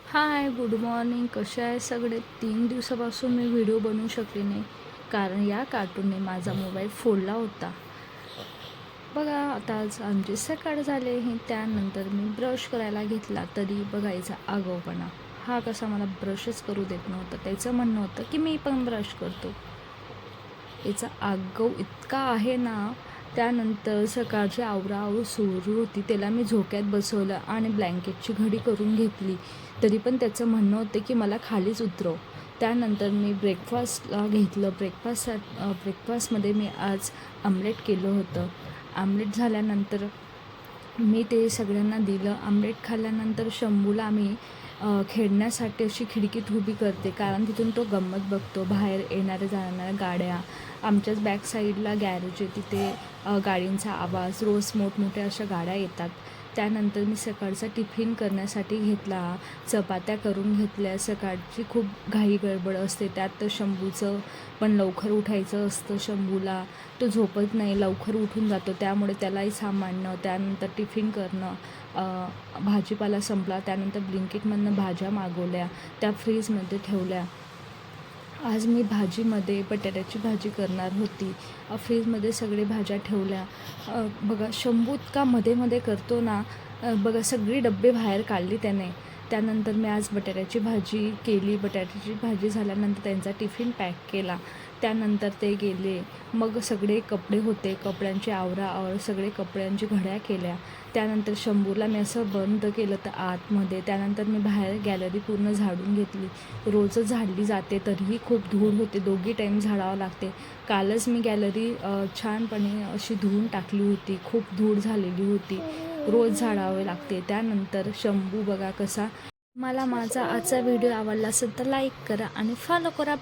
हाय, good morning. कसे आहे सगळे? 3 दिवसापासून मी व्हिडिओ बनवू शकले नाही कारण या कार्टूनने माझा मोबाईल फोडला होता. बघा आता आज आमची सकाळ झाली आहे. त्यानंतर मी ब्रश करायला घेतला तरी बघायचा आगाऊपणा. हा कसा मला ब्रशच करू देत नव्हता. त्याचं म्हणणं होतं की मी पण ब्रश करतो. याचा आगाऊ इतका आहे ना. त्यानंतर सकाळची आवराआवर सुरू होती. त्याला मी झोक्यात बसवलं आणि ब्लँकेटची घडी करून घेतली. तरी पण त्याचं म्हणणं होतं की मला खालीच उतरव. त्यानंतर मी ब्रेकफास्टला घेतलं. ब्रेकफास्टमध्ये मी आज आमलेट केलं होतं. आमलेट झाल्यानंतर मी ते सगळ्यांना दिलं. आमलेट खाल्ल्यानंतर शंभूला मी खेळण्यासाठी अशी खिडकीत उभी करते कारण तिथून तो गंमत बघतो. बाहेर येणाऱ्या जाणाऱ्या गाड्या, आमच्याच बॅक साईडला गॅरेज आहे, तिथे गाडींचा आवाज, रोज मोठमोठ्या अशा गाड्या येतात. त्यानंतर मी सकाळचा टिफिन करण्यासाठी घेतला. चपात्या करून घेतल्या. सकाळची खूप घाई गडबड असते. त्यात तर शंभूचं पण लवकर उठायचं असतं. शंभूला तो झोपत नाही, लवकर उठून जातो. त्यामुळे त्यालाही सांभाळणं, त्यानंतर टिफिन करणं. भाजीपाला संपला. त्यानंतर ब्लिंकिटमधनं भाज्या मागवल्या, त्या फ्रीजमध्ये ठेवल्या. आज मी भाजीमध्ये बटाट्याची भाजी करणार होती. फ्रीजमध्ये सगळे भाज्या ठेवल्या. बघा शंभू इतका मध्ये मध्ये करतो ना. बघा सगळी डब्बे बाहेर काढली त्याने. त्यानंतर मी आज बटाट्याची भाजी केली. बटाट्याची भाजी झाल्यानंतर त्यांचा टिफिन पॅक केला. त्यानंतर ते गेले. मग सगळे कपडे होते, कपड्यांची आवराआवर सगळे कपड्यांची घड्या केल्या. त्यानंतर शंभूला मी असं बंद केलं तर आतमध्ये. त्यानंतर मी बाहेर गॅलरी पूर्ण झाडून घेतली. रोजच झाडली जाते तरीही खूप धूळ होते. दोघी टाईम झाडावं लागते. कालच मी गॅलरी छानपणे अशी धुवून टाकली होती. खूप धूळ झालेली होती. रोज झाडावे लागते. त्यानंतर शंभू बघा कसा. मला माझा आजचा व्हिडिओ आवडला असेल तर लाईक करा आणि फॉलो करा.